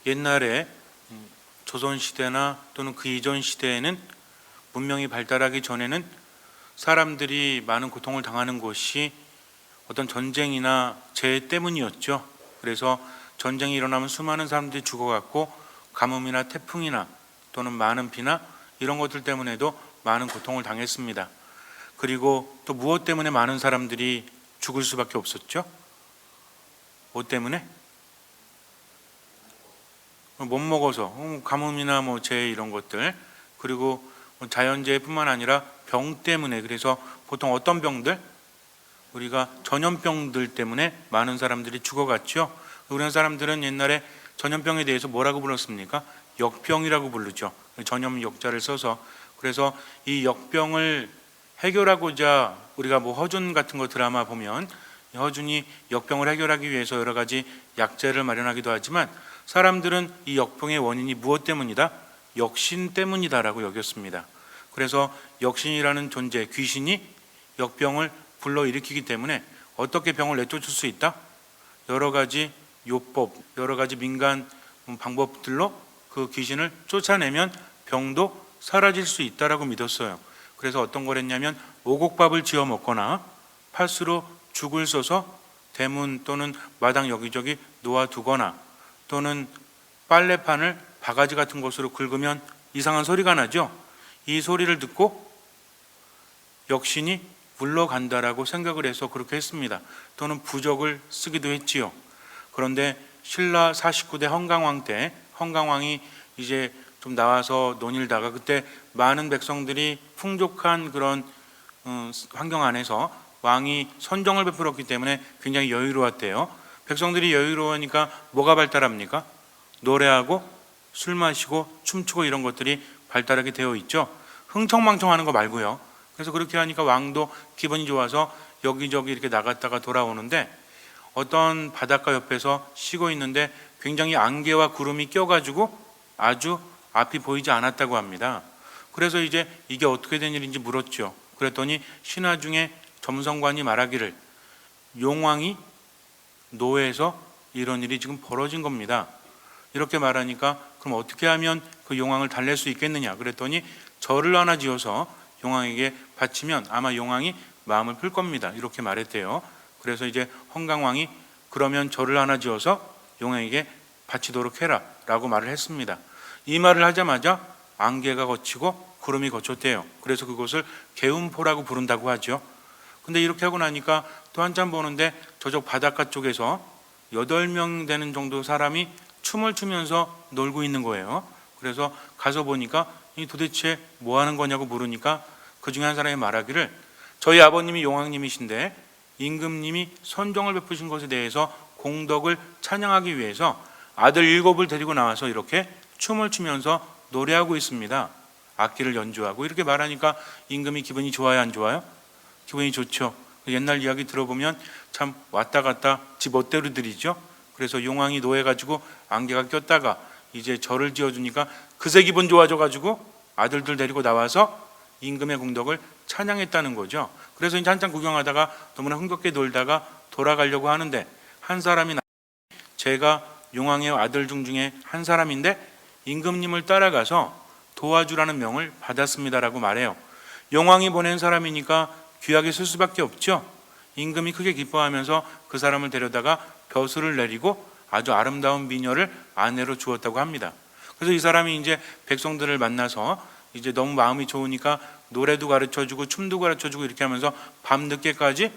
옛날에 조선시대나 또는 그 이전 시대에는 문명이 발달하기 전에는 사람들이 많은 고통을 당하는 것이 어떤 전쟁이나 재해 때문이었죠. 그래서 전쟁이 일어나면 수많은 사람들이 죽어갔고 가뭄이나 태풍이나 또는 많은 비나 이런 것들 때문에도 많은 고통을 당했습니다. 그리고 또 무엇 때문에 많은 사람들이 죽을 수밖에 없었죠? 뭐 때문에? 못 먹어서 가뭄이나 뭐 재해 이런 것들, 그리고 자연재해뿐만 아니라 병 때문에. 그래서 보통 어떤 병들, 우리가 전염병들 때문에 많은 사람들이 죽어갔죠. 우리나라 사람들은 옛날에 전염병에 대해서 뭐라고 불렀습니까? 역병이라고 부르죠. 전염 역자를 써서. 그래서 이 역병을 해결하고자 우리가 뭐 허준 같은 거 드라마 보면 허준이 역병을 해결하기 위해서 여러 가지 약재를 마련하기도 하지만 사람들은 이 역병의 원인이 무엇 때문이다? 역신 때문이다라고 여겼습니다. 그래서 역신이라는 존재, 귀신이 역병을 불러일으키기 때문에 어떻게 병을 내쫓을 수 있다? 여러 가지 요법, 여러 가지 민간 방법들로 그 귀신을 쫓아내면 병도 사라질 수 있다라고 믿었어요. 그래서 어떤 걸 했냐면 오곡밥을 지어 먹거나 팔수로 죽을 써서 대문 또는 마당 여기저기 놓아두거나 또는 빨래판을 바가지 같은 것으로 긁으면 이상한 소리가 나죠. 이 소리를 듣고 역신이 물러간다라고 생각을 해서 그렇게 했습니다. 또는 부적을 쓰기도 했지요. 그런데 신라 49대 헌강왕 때 헌강왕이 이제 좀 나와서 논일다가 그때 많은 백성들이 풍족한 그런 환경 안에서 왕이 선정을 베풀었기 때문에 굉장히 여유로웠대요. 백성들이 여유로우니까 뭐가 발달합니까? 노래하고 술 마시고 춤추고 이런 것들이 발달하게 되어 있죠. 흥청망청하는 거 말고요. 그래서 그렇게 하니까 왕도 기분이 좋아서 여기저기 이렇게 나갔다가 돌아오는데 어떤 바닷가 옆에서 쉬고 있는데 굉장히 안개와 구름이 껴가지고 아주 앞이 보이지 않았다고 합니다. 그래서 이제 이게 어떻게 된 일인지 물었죠. 그랬더니 신하 중에 점성관이 말하기를 용왕이 노예에서 이런 일이 지금 벌어진 겁니다. 이렇게 말하니까 그럼 어떻게 하면 그 용왕을 달랠 수 있겠느냐? 그랬더니 절을 하나 지어서 용왕에게 바치면 아마 용왕이 마음을 풀 겁니다. 이렇게 말했대요. 그래서 이제 헌강왕이 그러면 절을 하나 지어서 용왕에게 바치도록 해라 라고 말을 했습니다. 이 말을 하자마자 안개가 걷히고 구름이 걷혔대요. 그래서 그것을 개운포라고 부른다고 하죠. 근데 이렇게 하고 나니까 또 한참 보는데 저쪽 바닷가 쪽에서 8명 되는 정도 사람이 춤을 추면서 놀고 있는 거예요. 그래서 가서 보니까 이 도대체 뭐 하는 거냐고 물으니까 그 중에 한 사람이 말하기를 저희 아버님이 용왕님이신데 임금님이 선정을 베푸신 것에 대해서 공덕을 찬양하기 위해서 아들 7을 데리고 나와서 이렇게 춤을 추면서 노래하고 있습니다. 악기를 연주하고. 이렇게 말하니까 임금이 기분이 좋아요, 안 좋아요? 기분이 좋죠. 옛날 이야기 들어보면 참 왔다 갔다 지 멋대로 들이죠. 그래서 용왕이 노해가지고 안개가 꼈다가 이제 절을 지어주니까 그새 기분 좋아져가지고 아들들 데리고 나와서 임금의 공덕을 찬양했다는 거죠. 그래서 이제 한참 구경하다가 너무나 흥겹게 놀다가 돌아가려고 하는데 한 사람이 제가 용왕의 아들 중에 한 사람인데 임금님을 따라가서 도와주라는 명을 받았습니다라고 말해요. 용왕이 보낸 사람이니까 귀하게 쓸 수밖에 없죠. 임금이 크게 기뻐하면서 그 사람을 데려다가 벼슬을 내리고 아주 아름다운 미녀를 아내로 주었다고 합니다. 그래서 이 사람이 이제 백성들을 만나서 이제 너무 마음이 좋으니까 노래도 가르쳐주고 춤도 가르쳐주고 이렇게 하면서 밤늦게까지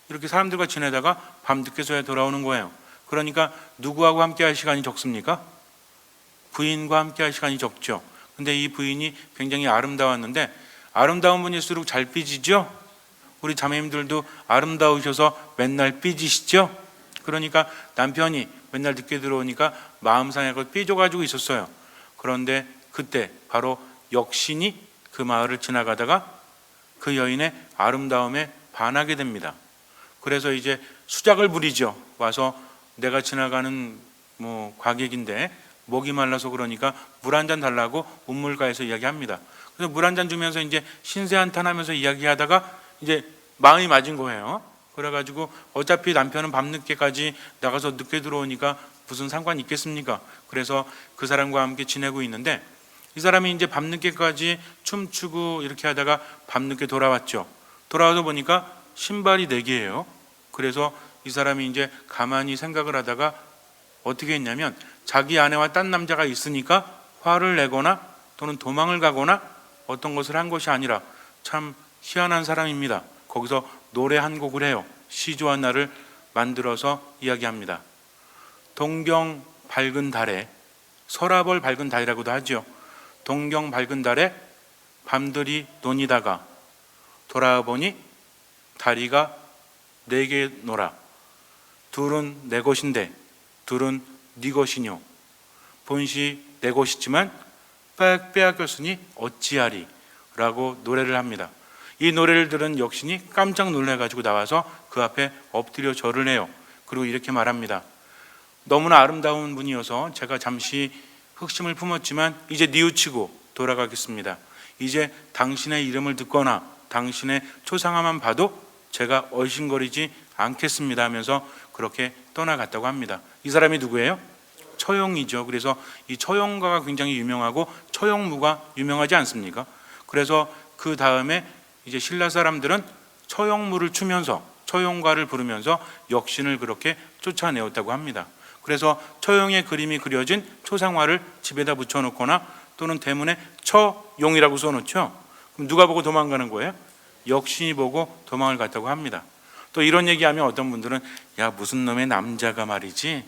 이렇게 사람들과 지내다가 밤늦게서야 돌아오는 거예요. 그러니까 누구하고 함께 할 시간이 적습니까? 부인과 함께 할 시간이 적죠. 근데 이 부인이 굉장히 아름다웠는데 아름다운 분일수록 잘 삐지죠? 우리 자매님들도 아름다우셔서 맨날 삐지시죠? 그러니까 남편이 맨날 늦게 들어오니까 마음 상해서 삐져가지고 있었어요. 그런데 그때 바로 역신이 그 마을을 지나가다가 그 여인의 아름다움에 반하게 됩니다. 그래서 이제 수작을 부리죠. 와서 내가 지나가는 과객인데 목이 말라서 그러니까 물 한 잔 달라고 운물가에서 이야기합니다. 그래서 물 한 잔 주면서 이제 신세한탄하면서 이야기하다가 이제 마음이 맞은 거예요. 그래가지고 어차피 남편은 밤늦게까지 나가서 늦게 들어오니까 무슨 상관이 있겠습니까? 그래서 그 사람과 함께 지내고 있는데 이 사람이 이제 밤늦게까지 춤추고 이렇게 하다가 밤늦게 돌아왔죠. 돌아와서 보니까 신발이 4개예요. 그래서 이 사람이 이제 가만히 생각을 하다가 어떻게 했냐면 자기 아내와 딴 남자가 있으니까 화를 내거나 또는 도망을 가거나 어떤 것을 한 것이 아니라 참 희한한 사람입니다. 거기서 노래 한 곡을 해요. 시조한 날을 만들어서 이야기합니다. 동경 밝은 달에, 서라벌 밝은 달이라고도 하죠. 동경 밝은 달에 밤들이 논이다가 돌아보니 다리가 4개 놀아. 둘은 내 것인데 둘은 네 것이뇨. 본시 내 것이지만 빼앗겼으니 어찌하리 라고 노래를 합니다. 이 노래를 들은 역신이 깜짝 놀라가지고 나와서 그 앞에 엎드려 절을 해요. 그리고 이렇게 말합니다. 너무나 아름다운 분이어서 제가 잠시 흑심을 품었지만 이제 뉘우치고 돌아가겠습니다. 이제 당신의 이름을 듣거나 당신의 초상화만 봐도 제가 얼씬거리지 않겠습니다 하면서 그렇게 떠나갔다고 합니다. 이 사람이 누구예요? 처용이죠. 그래서 이 처용가가 굉장히 유명하고 처용무가 유명하지 않습니까? 그래서 그 다음에 이제 신라 사람들은 처용무를 추면서 처용가를 부르면서 역신을 그렇게 쫓아내었다고 합니다. 그래서 처용의 그림이 그려진 초상화를 집에다 붙여놓거나 또는 대문에 처용이라고 써놓죠. 그럼 누가 보고 도망가는 거예요? 역신이 보고 도망을 갔다고 합니다. 또 이런 얘기하면 어떤 분들은 야 무슨 놈의 남자가 말이지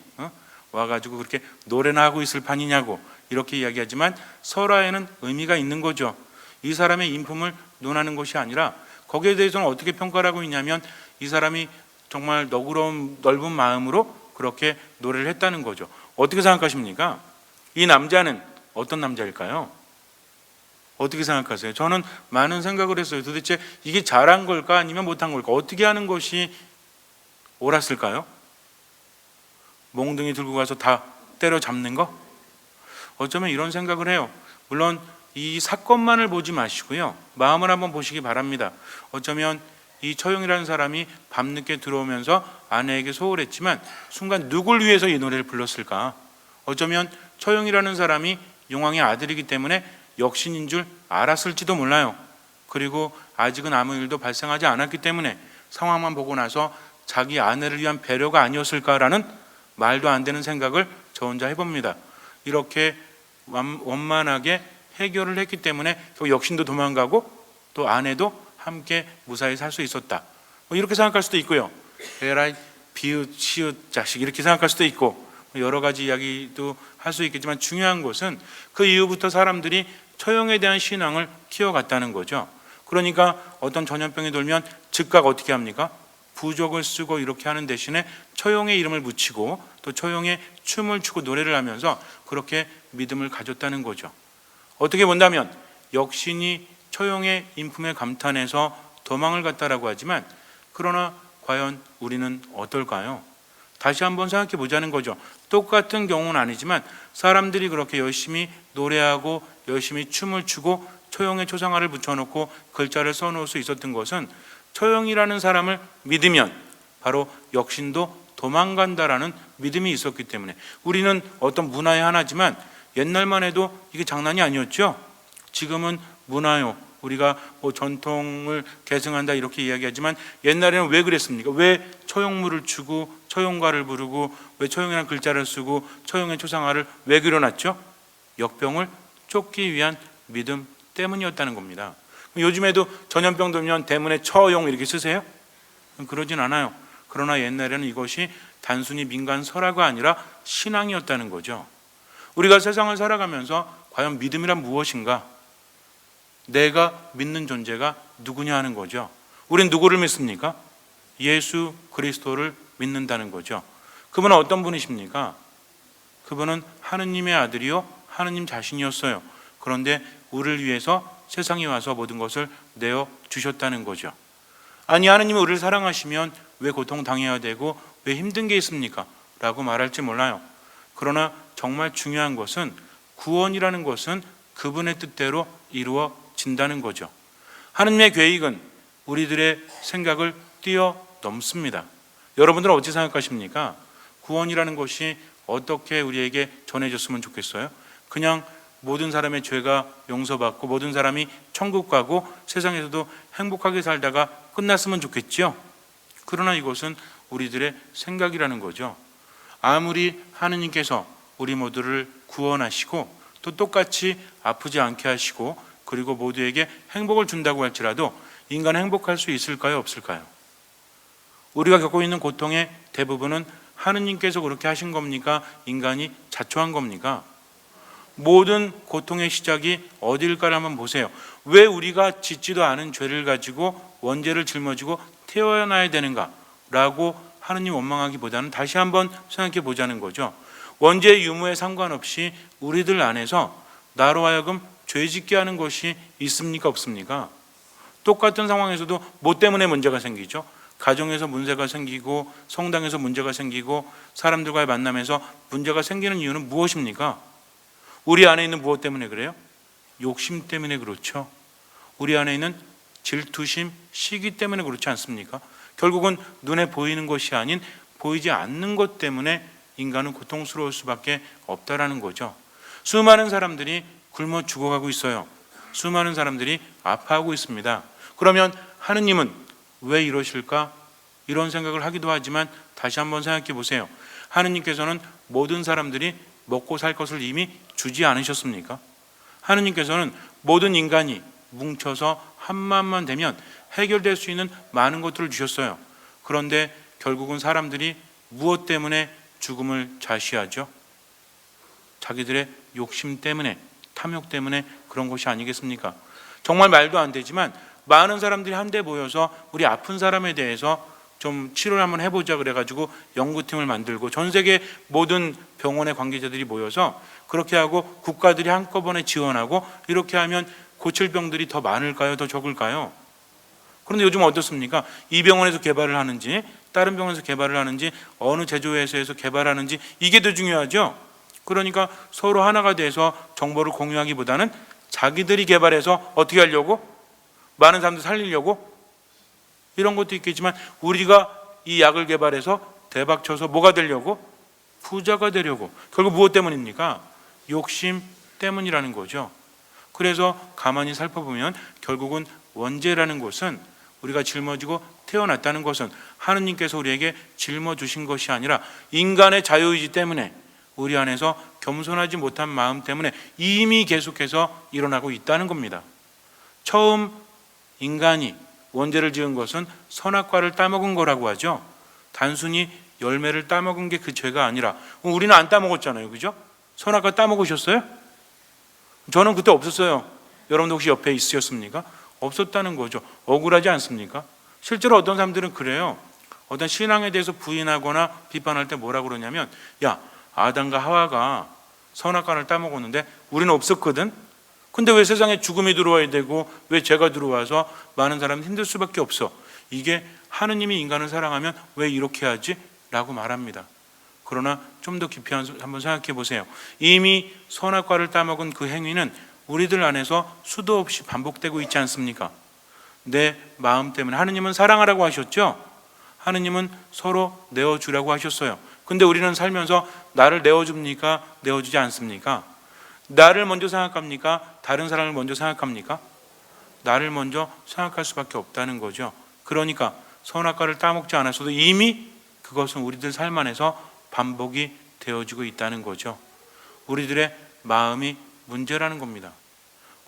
와가지고 그렇게 노래나 하고 있을 판이냐고 이렇게 이야기하지만 설화에는 의미가 있는 거죠. 이 사람의 인품을 논하는 것이 아니라 거기에 대해서는 어떻게 평가를 하고 있냐면 이 사람이 정말 너그러운 넓은 마음으로 그렇게 노래를 했다는 거죠. 어떻게 생각하십니까? 이 남자는 어떤 남자일까요? 어떻게 생각하세요? 저는 많은 생각을 했어요. 도대체 이게 잘한 걸까 아니면 못한 걸까? 어떻게 하는 것이 옳았을까요? 몽둥이 들고 가서 다 때려잡는 거? 어쩌면 이런 생각을 해요. 물론 이 사건만을 보지 마시고요. 마음을 한번 보시기 바랍니다. 어쩌면 이 처용이라는 사람이 밤늦게 들어오면서 아내에게 소홀했지만 순간 누굴 위해서 이 노래를 불렀을까? 어쩌면 처용이라는 사람이 용왕의 아들이기 때문에 역신인 줄 알았을지도 몰라요. 그리고 아직은 아무 일도 발생하지 않았기 때문에 상황만 보고 나서 자기 아내를 위한 배려가 아니었을까라는 말도 안 되는 생각을 저 혼자 해봅니다. 이렇게 원만하게 해결을 했기 때문에 역신도 도망가고 또 아내도 함께 무사히 살 수 있었다. 이렇게 생각할 수도 있고요. 에라이 비읍 시읒 자식 이렇게 생각할 수도 있고 여러 가지 이야기도 할 수 있겠지만 중요한 것은 그 이후부터 사람들이 처용에 대한 신앙을 키워갔다는 거죠. 그러니까 어떤 전염병이 돌면 즉각 어떻게 합니까? 부적을 쓰고 이렇게 하는 대신에 처용의 이름을 붙이고 또 처용의 춤을 추고 노래를 하면서 그렇게 믿음을 가졌다는 거죠. 어떻게 본다면 역신이 처용의 인품에 감탄해서 도망을 갔다라고 하지만 그러나 과연 우리는 어떨까요? 다시 한번 생각해 보자는 거죠. 똑같은 경우는 아니지만 사람들이 그렇게 열심히 노래하고 열심히 춤을 추고 처용의 초상화를 붙여놓고 글자를 써놓을 수 있었던 것은 처용이라는 사람을 믿으면 바로 역신도 도망간다라는 믿음이 있었기 때문에 우리는 어떤 문화의 하나지만 옛날만 해도 이게 장난이 아니었죠. 지금은 문화요. 우리가 전통을 계승한다 이렇게 이야기하지만 옛날에는 왜 그랬습니까? 왜 처용무를 추고 처용가를 부르고 왜 처용이라는 글자를 쓰고 처용의 초상화를 왜 그려놨죠? 역병을 쫓기 위한 믿음 때문이었다는 겁니다. 요즘에도 전염병 들면 대문에 처용 이렇게 쓰세요? 그러진 않아요. 그러나 옛날에는 이것이 단순히 민간 설화가 아니라 신앙이었다는 거죠. 우리가 세상을 살아가면서 과연 믿음이란 무엇인가? 내가 믿는 존재가 누구냐 하는 거죠. 우린 누구를 믿습니까? 예수 그리스도를 믿는다는 거죠. 그분은 어떤 분이십니까? 그분은 하느님의 아들이요 하느님 자신이었어요. 그런데 우리를 위해서 세상에 와서 모든 것을 내어 주셨다는 거죠. 아니 하느님이 우리를 사랑하시면 왜 고통당해야 되고 왜 힘든 게 있습니까? 라고 말할지 몰라요. 그러나 정말 중요한 것은 구원이라는 것은 그분의 뜻대로 이루어진다는 거죠. 하느님의 계획은 우리들의 생각을 뛰어넘습니다. 여러분들은 어찌 생각하십니까? 구원이라는 것이 어떻게 우리에게 전해졌으면 좋겠어요? 그냥 모든 사람의 죄가 용서받고 모든 사람이 천국 가고 세상에서도 행복하게 살다가 끝났으면 좋겠죠. 그러나 이것은 우리들의 생각이라는 거죠. 아무리 하느님께서 우리 모두를 구원하시고 또 똑같이 아프지 않게 하시고 그리고 모두에게 행복을 준다고 할지라도 인간은 행복할 수 있을까요? 없을까요? 우리가 겪고 있는 고통의 대부분은 하느님께서 그렇게 하신 겁니까? 인간이 자초한 겁니까? 모든 고통의 시작이 어딜까를 한번 보세요. 왜 우리가 짓지도 않은 죄를 가지고 원죄를 짊어지고 태어나야 되는가? 라고 하느님 원망하기보다는 다시 한번 생각해 보자는 거죠. 원죄의 유무에 상관없이 우리들 안에서 나로 하여금 죄짓게 하는 것이 있습니까? 없습니까? 똑같은 상황에서도 뭐 때문에 문제가 생기죠? 가정에서 문제가 생기고 성당에서 문제가 생기고 사람들과의 만남에서 문제가 생기는 이유는 무엇입니까? 우리 안에 있는 무엇 때문에 그래요? 욕심 때문에 그렇죠. 우리 안에 있는 질투심, 시기 때문에 그렇지 않습니까? 결국은 눈에 보이는 것이 아닌 보이지 않는 것 때문에 인간은 고통스러울 수밖에 없다라는 거죠. 수많은 사람들이 굶어 죽어가고 있어요. 수많은 사람들이 아파하고 있습니다. 그러면 하느님은 왜 이러실까? 이런 생각을 하기도 하지만 다시 한번 생각해 보세요. 하느님께서는 모든 사람들이 먹고 살 것을 이미 주지 않으셨습니까? 하느님께서는 모든 인간이 뭉쳐서 한 마음만 되면 해결될 수 있는 많은 것들을 주셨어요. 그런데 결국은 사람들이 무엇 때문에 죽음을 자시하죠? 자기들의 욕심 때문에, 탐욕 때문에 그런 것이 아니겠습니까? 정말 말도 안 되지만 많은 사람들이 한데 모여서 우리 아픈 사람에 대해서 좀 치료를 한번 해보자 그래가지고 연구팀을 만들고 전 세계 모든 병원의 관계자들이 모여서 그렇게 하고 국가들이 한꺼번에 지원하고 이렇게 하면 고칠 병들이 더 많을까요? 더 적을까요? 그런데 요즘 어떻습니까? 이 병원에서 개발을 하는지 다른 병원에서 개발을 하는지 어느 제조회사에서 개발하는지 이게 더 중요하죠. 그러니까 서로 하나가 돼서 정보를 공유하기보다는 자기들이 개발해서 어떻게 하려고? 많은 사람들 살리려고? 이런 것도 있겠지만 우리가 이 약을 개발해서 대박 쳐서 뭐가 되려고? 부자가 되려고. 결국 무엇 때문입니까? 욕심 때문이라는 거죠. 그래서 가만히 살펴보면 결국은 원죄라는 것은 우리가 짊어지고 태어났다는 것은 하느님께서 우리에게 짊어주신 것이 아니라 인간의 자유의지 때문에 우리 안에서 겸손하지 못한 마음 때문에 이미 계속해서 일어나고 있다는 겁니다. 처음 인간이 원죄를 지은 것은 선악과를 따먹은 거라고 하죠. 단순히 열매를 따먹은 게 그 죄가 아니라 우리는 안 따먹었잖아요. 그죠? 선악과 따먹으셨어요? 저는 그때 없었어요. 여러분도 혹시 옆에 있으셨습니까? 없었다는 거죠. 억울하지 않습니까? 실제로 어떤 사람들은 그래요. 어떤 신앙에 대해서 부인하거나 비판할 때 뭐라고 그러냐면 야, 아담과 하와가 선악과를 따먹었는데 우리는 없었거든. 근데 왜 세상에 죽음이 들어와야 되고 왜 죄가 들어와서 많은 사람이 힘들 수밖에 없어. 이게 하느님이 인간을 사랑하면 왜 이렇게 하지? 라고 말합니다. 그러나 좀 더 깊이 한번 생각해 보세요. 이미 선악과를 따먹은 그 행위는 우리들 안에서 수도 없이 반복되고 있지 않습니까? 내 마음 때문에. 하느님은 사랑하라고 하셨죠? 하느님은 서로 내어주라고 하셨어요. 근데 우리는 살면서 나를 내어줍니까? 내어주지 않습니까? 나를 먼저 생각합니까? 다른 사람을 먼저 생각합니까? 나를 먼저 생각할 수밖에 없다는 거죠. 그러니까 선악과를 따먹지 않았어도 이미 그것은 우리들 삶 안에서 반복이 되어지고 있다는 거죠. 우리들의 마음이 문제라는 겁니다.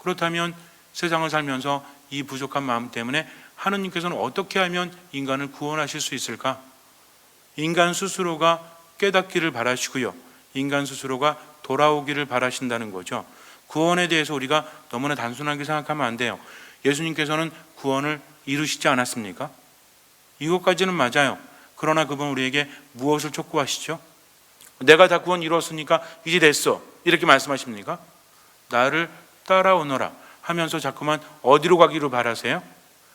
그렇다면 세상을 살면서 이 부족한 마음 때문에 하느님께서는 어떻게 하면 인간을 구원하실 수 있을까? 인간 스스로가 깨닫기를 바라시고요. 인간 스스로가 돌아오기를 바라신다는 거죠. 구원에 대해서 우리가 너무나 단순하게 생각하면 안 돼요. 예수님께서는 구원을 이루시지 않았습니까? 이것까지는 맞아요. 그러나 그분 우리에게 무엇을 촉구하시죠? 내가 다 구원 이루었으니까 이제 됐어. 이렇게 말씀하십니까? 나를 따라오너라 하면서 자꾸만 어디로 가기를 바라세요?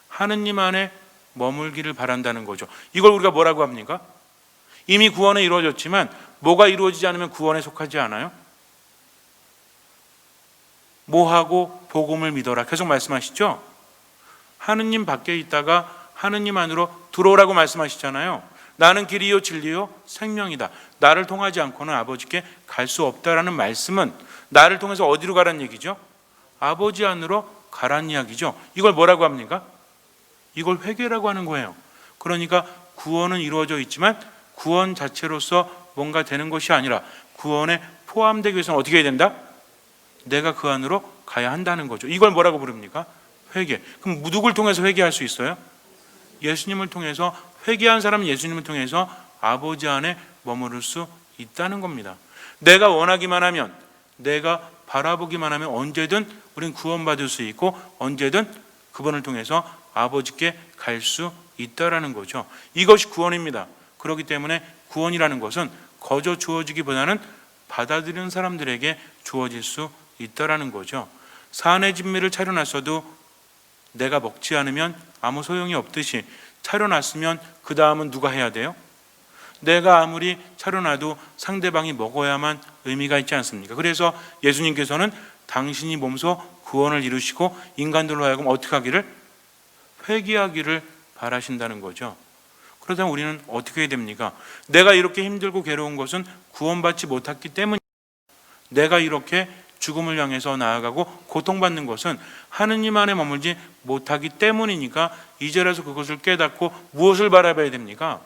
하느님 안에 머물기를 바란다는 거죠. 이걸 우리가 뭐라고 합니까? 이미 구원은 이루어졌지만 뭐가 이루어지지 않으면 구원에 속하지 않아요? 뭐하고 복음을 믿어라 계속 말씀하시죠? 하느님 밖에 있다가 하느님 안으로 들어오라고 말씀하시잖아요. 나는 길이요 진리요 생명이다. 나를 통하지 않고는 아버지께 갈 수 없다라는 말씀은 나를 통해서 어디로 가란 얘기죠? 아버지 안으로 가란 이야기죠. 이걸 뭐라고 합니까? 이걸 회개라고 하는 거예요. 그러니까 구원은 이루어져 있지만 구원 자체로서 뭔가 되는 것이 아니라 구원에 포함되기 위해서는 어떻게 해야 된다? 내가 그 안으로 가야 한다는 거죠. 이걸 뭐라고 부릅니까? 회개. 그럼 누굴 통해서 회개할 수 있어요? 예수님을 통해서. 회개한 사람은 예수님을 통해서 아버지 안에 머무를 수 있다는 겁니다. 내가 원하기만 하면, 내가 바라보기만 하면 언제든 우린 구원받을 수 있고 언제든 그분을 통해서 아버지께 갈 수 있다라는 거죠. 이것이 구원입니다. 그렇기 때문에 구원이라는 것은 거저 주어지기보다는 받아들이는 사람들에게 주어질 수 있다라는 거죠. 산의 진미를 차려놨어도 내가 먹지 않으면 아무 소용이 없듯이 차려놨으면 그 다음은 누가 해야 돼요? 내가 아무리 차려놔도 상대방이 먹어야만 의미가 있지 않습니까? 그래서 예수님께서는 당신이 몸소 구원을 이루시고 인간들로 하여금 어떻게 하기를? 회개하기를 바라신다는 거죠. 그렇다면 우리는 어떻게 해야 됩니까? 내가 이렇게 힘들고 괴로운 것은 구원받지 못했기 때문이다. 내가 이렇게 죽음을 향해서 나아가고 고통받는 것은 하느님 안에 머물지 못하기 때문이니까 이제라도 그것을 깨닫고 무엇을 바라봐야 됩니까?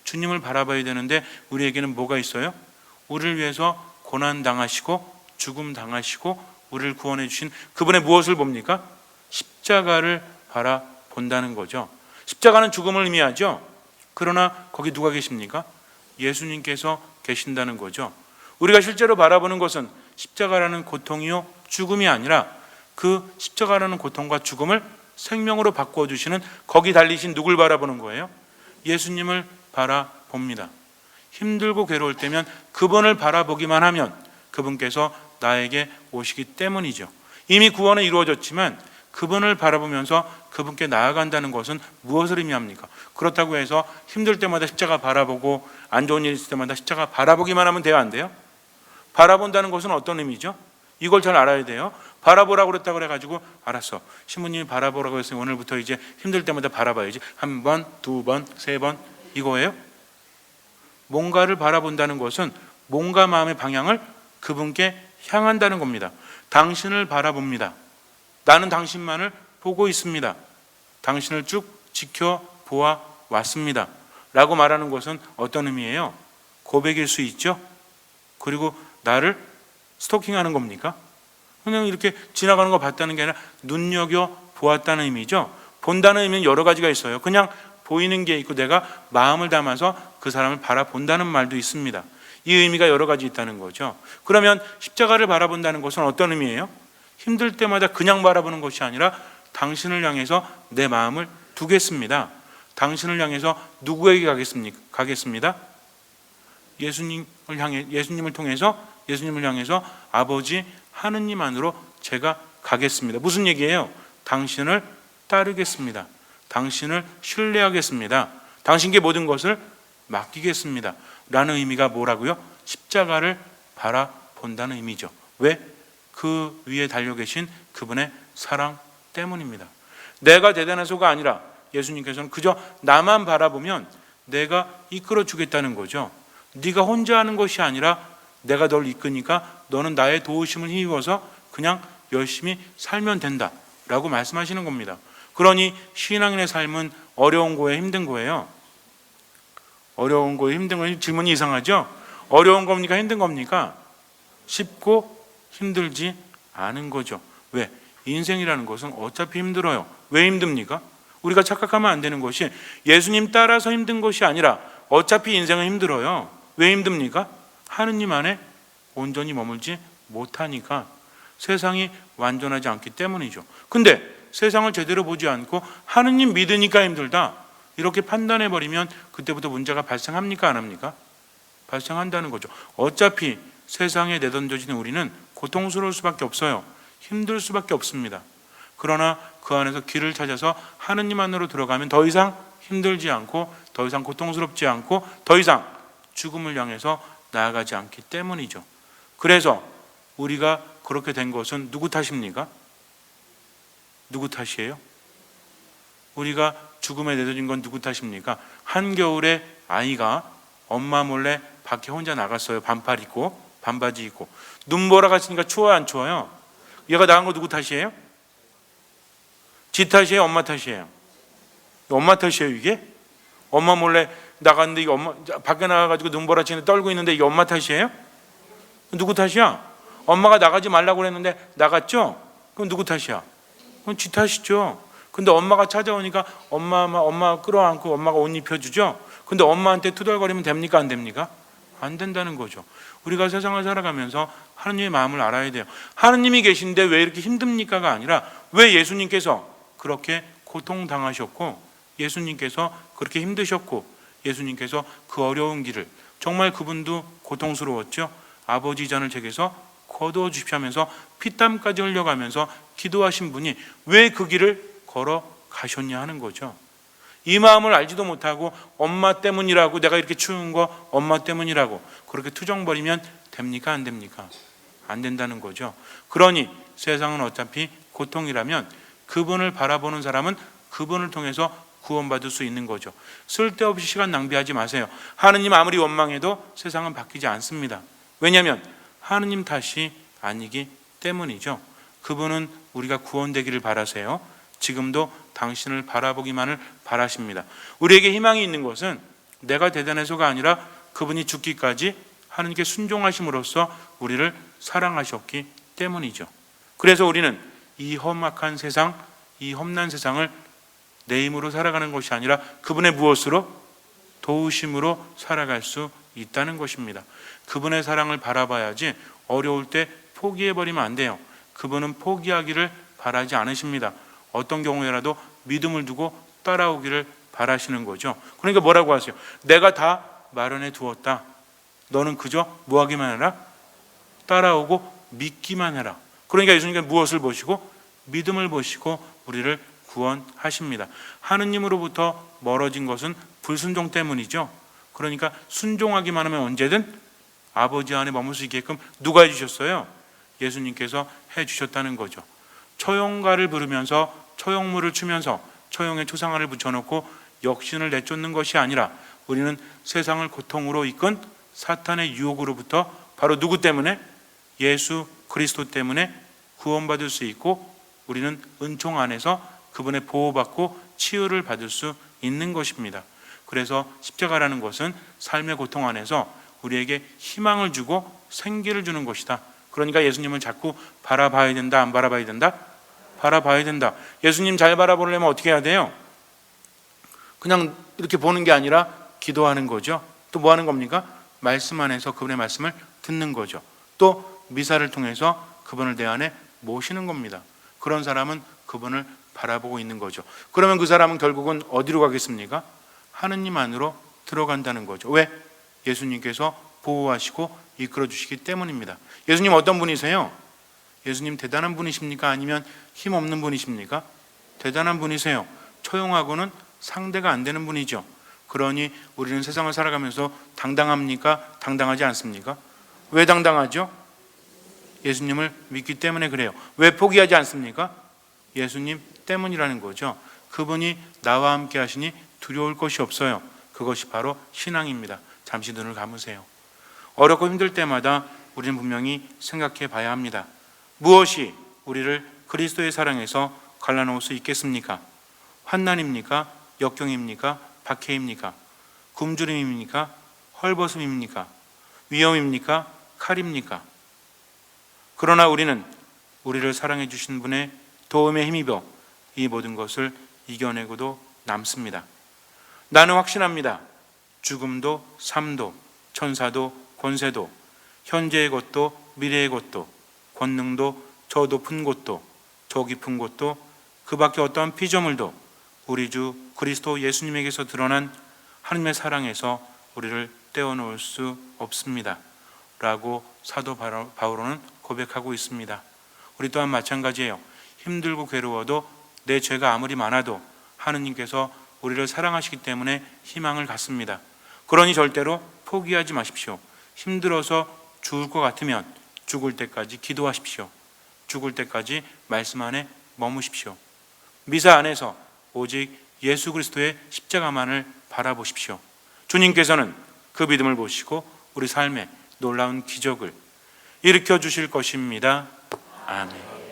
주님을 바라봐야 되는데 우리에게는 뭐가 있어요? 우리를 위해서 고난 당하시고 죽음 당하시고 우리를 구원해 주신 그분의 무엇을 봅니까? 십자가를 바라본다는 거죠. 십자가는 죽음을 의미하죠. 그러나 거기 누가 계십니까? 예수님께서 계신다는 거죠. 우리가 실제로 바라보는 것은 십자가라는 고통이요 죽음이 아니라 그 십자가라는 고통과 죽음을 생명으로 바꾸어 주시는 거기 달리신 누굴 바라보는 거예요? 예수님을 바라봅니다. 힘들고 괴로울 때면 그분을 바라보기만 하면 그분께서 나에게 오시기 때문이죠. 이미 구원은 이루어졌지만 그분을 바라보면서 그분께 나아간다는 것은 무엇을 의미합니까? 그렇다고 해서 힘들 때마다 십자가 바라보고 안 좋은 일 있을 때마다 십자가 바라보기만 하면 돼요, 안 돼요? 바라본다는 것은 어떤 의미죠? 이걸 잘 알아야 돼요. 바라보라고 그랬다고 그래가지고 알았어. 신부님이 바라보라고 했으니 오늘부터 이제 힘들 때마다 바라봐야지. 한 번, 두 번, 세 번 이거예요? 뭔가를 바라본다는 것은 몸과 마음의 방향을 그분께 향한다는 겁니다. 당신을 바라봅니다. 나는 당신만을 보고 있습니다. 당신을 쭉 지켜보아 왔습니다. 라고 말하는 것은 어떤 의미예요? 고백일 수 있죠? 그리고 나를 스토킹하는 겁니까? 그냥 이렇게 지나가는 거 봤다는 게 아니라 눈여겨보았다는 의미죠. 본다는 의미는 여러 가지가 있어요. 그냥 보이는 게 있고 내가 마음을 담아서 그 사람을 바라본다는 말도 있습니다. 이 의미가 여러 가지 있다는 거죠. 그러면 십자가를 바라본다는 것은 어떤 의미예요? 힘들 때마다 그냥 바라보는 것이 아니라 당신을 향해서 내 마음을 두겠습니다. 당신을 향해서 누구에게 가겠습니다? 예수님을 통해서 예수님을 향해서 아버지 하느님 안으로 제가 가겠습니다. 무슨 얘기예요? 당신을 따르겠습니다. 당신을 신뢰하겠습니다. 당신께 모든 것을 맡기겠습니다. 라는 의미가 뭐라고요? 십자가를 바라본다는 의미죠. 왜? 그 위에 달려 계신 그분의 사랑 때문입니다. 내가 대단해서가 아니라 예수님께서는 그저 나만 바라보면 내가 이끌어 주겠다는 거죠. 네가 혼자 하는 것이 아니라 내가 널 이끄니까 너는 나의 도우심을 힘입어서 그냥 열심히 살면 된다 라고 말씀하시는 겁니다. 그러니 신앙인의 삶은 어려운 거에 힘든 거예요. 어려운 거에 힘든 거 질문이 이상하죠? 어려운 겁니까? 힘든 겁니까? 쉽고 힘들지 않은 거죠. 왜? 인생이라는 것은 어차피 힘들어요. 왜 힘듭니까? 우리가 착각하면 안 되는 것이 예수님 따라서 힘든 것이 아니라 어차피 인생은 힘들어요. 왜 힘듭니까? 하느님 안에 온전히 머물지 못하니까, 세상이 완전하지 않기 때문이죠. 근데 세상을 제대로 보지 않고 하느님 믿으니까 힘들다 이렇게 판단해버리면 그때부터 문제가 발생합니까? 안 합니까? 발생한다는 거죠. 어차피 세상에 내던져지는 우리는 고통스러울 수밖에 없어요. 힘들 수밖에 없습니다. 그러나 그 안에서 길을 찾아서 하느님 안으로 들어가면 더 이상 힘들지 않고 더 이상 고통스럽지 않고 더 이상 죽음을 향해서 나아가지 않기 때문이죠. 그래서 우리가 그렇게 된 것은 누구 탓입니까? 누구 탓이에요? 우리가 죽음에 내던진 건 누구 탓입니까? 한겨울에 아이가 엄마 몰래 밖에 혼자 나갔어요. 반팔 입고 반바지 입고. 눈보라가 있으니까 추워요, 안 추워요? 얘가 나간 거 누구 탓이에요? 지 탓이에요, 엄마 탓이에요? 엄마 탓이에요, 이게? 엄마 몰래 나갔는데 이게 엄마 밖에 나가가지고 눈보라 치는데 떨고 있는데 이게 엄마 탓이에요? 누구 탓이야? 엄마가 나가지 말라고 그랬는데 나갔죠? 그럼 누구 탓이야? 그건 지 탓이죠. 근데 엄마가 찾아오니까 엄마 끌어안고 엄마가 옷 입혀주죠. 근데 엄마한테 투덜거리면 됩니까, 안 됩니까? 안 된다는 거죠. 우리가 세상을 살아가면서 하느님의 마음을 알아야 돼요. 하느님이 계신데 왜 이렇게 힘듭니까가 아니라 왜 예수님께서 그렇게 고통당하셨고 예수님께서 그렇게 힘드셨고 예수님께서 그 어려운 길을 정말 그분도 고통스러웠죠. 아버지 잔을 제게서 거두어 주십시오 하면서 피땀까지 흘려가면서 기도하신 분이 왜 그 길을 걸어가셨냐 하는 거죠. 이 마음을 알지도 못하고 엄마 때문이라고, 내가 이렇게 추운 거 엄마 때문이라고 그렇게 투정버리면 됩니까, 안 됩니까? 안 된다는 거죠. 그러니 세상은 어차피 고통이라면 그분을 바라보는 사람은 그분을 통해서 구원받을 수 있는 거죠. 쓸데없이 시간 낭비하지 마세요. 하느님 아무리 원망해도 세상은 바뀌지 않습니다. 왜냐하면 하느님 탓이 아니기 때문이죠. 그분은 우리가 구원되기를 바라세요. 지금도 당신을 바라보기만을 바라십니다. 우리에게 희망이 있는 것은 내가 대단해서가 아니라 그분이 죽기까지 하느님께 순종하심으로써 우리를 사랑하셨기 때문이죠. 그래서 우리는 이 험악한 세상, 이 험난 세상을 내 힘으로 살아가는 것이 아니라 그분의 무엇으로? 도우심으로 살아갈 수 있다는 것입니다. 그분의 사랑을 바라봐야지 어려울 때 포기해버리면 안 돼요. 그분은 포기하기를 바라지 않으십니다. 어떤 경우에라도 믿음을 두고 따라오기를 바라시는 거죠. 그러니까 뭐라고 하세요? 내가 다 마련해 두었다. 너는 그저 뭐하기만 해라? 따라오고 믿기만 해라. 그러니까 예수님께서 무엇을 보시고? 믿음을 보시고 우리를 구원하십니다. 하느님으로부터 멀어진 것은 불순종 때문이죠. 그러니까 순종하기만 하면 언제든 아버지 안에 머물 수 있게끔 누가 해주셨어요? 예수님께서 해주셨다는 거죠. 초용가를 부르면서 초용물을 추면서 초용에 초상화를 붙여놓고 역신을 내쫓는 것이 아니라 우리는 세상을 고통으로 이끈 사탄의 유혹으로부터 바로 누구 때문에? 예수 그리스도 때문에 구원받을 수 있고 우리는 은총 안에서 그분의 보호받고 치유를 받을 수 있는 것입니다. 그래서 십자가라는 것은 삶의 고통 안에서 우리에게 희망을 주고 생기를 주는 것이다. 그러니까 예수님을 자꾸 바라봐야 된다, 안 바라봐야 된다? 바라봐야 된다. 예수님 잘 바라보려면 어떻게 해야 돼요? 그냥 이렇게 보는 게 아니라 기도하는 거죠. 또 뭐 하는 겁니까? 말씀 안에서 그분의 말씀을 듣는 거죠. 또 미사를 통해서 그분을 내 안에 모시는 겁니다. 그런 사람은 그분을 바라보고 있는 거죠. 그러면 그 사람은 결국은 어디로 가겠습니까? 하느님 안으로 들어간다는 거죠. 왜? 예수님께서 보호하시고 이끌어 주시기 때문입니다. 예수님 어떤 분이세요? 예수님 대단한 분이십니까? 아니면 힘없는 분이십니까? 대단한 분이세요. 초용하고는 상대가 안 되는 분이죠. 그러니 우리는 세상을 살아가면서 당당합니까? 당당하지 않습니까? 왜 당당하죠? 예수님을 믿기 때문에 그래요. 왜 포기하지 않습니까? 예수님 때문이라는 거죠. 그분이 나와 함께 하시니 두려울 것이 없어요. 그것이 바로 신앙입니다. 잠시 눈을 감으세요. 어렵고 힘들 때마다 우리는 분명히 생각해 봐야 합니다. 무엇이 우리를 그리스도의 사랑에서 갈라놓을 수 있겠습니까? 환난입니까? 역경입니까? 박해입니까? 굶주림입니까? 헐벗음입니까? 위험입니까? 칼입니까? 그러나 우리는 우리를 사랑해 주신 분의 도움에 힘입어 이 모든 것을 이겨내고도 남습니다. 나는 확신합니다. 죽음도 삶도 천사도 권세도 현재의 것도 미래의 것도 권능도 저 높은 곳도 저 깊은 곳도 그 밖에 어떠한 피조물도 우리 주 그리스도 예수님에게서 드러난 하나님의 사랑에서 우리를 떼어놓을 수 없습니다. 라고 사도 바울은 고백하고 있습니다. 우리 또한 마찬가지예요. 힘들고 괴로워도 내 죄가 아무리 많아도 하느님께서 우리를 사랑하시기 때문에 희망을 갖습니다. 그러니 절대로 포기하지 마십시오. 힘들어서 죽을 것 같으면 죽을 때까지 기도하십시오. 죽을 때까지 말씀 안에 머무십시오. 미사 안에서 오직 예수 그리스도의 십자가만을 바라보십시오. 주님께서는 그 믿음을 보시고 우리 삶에 놀라운 기적을 일으켜 주실 것입니다. 아멘.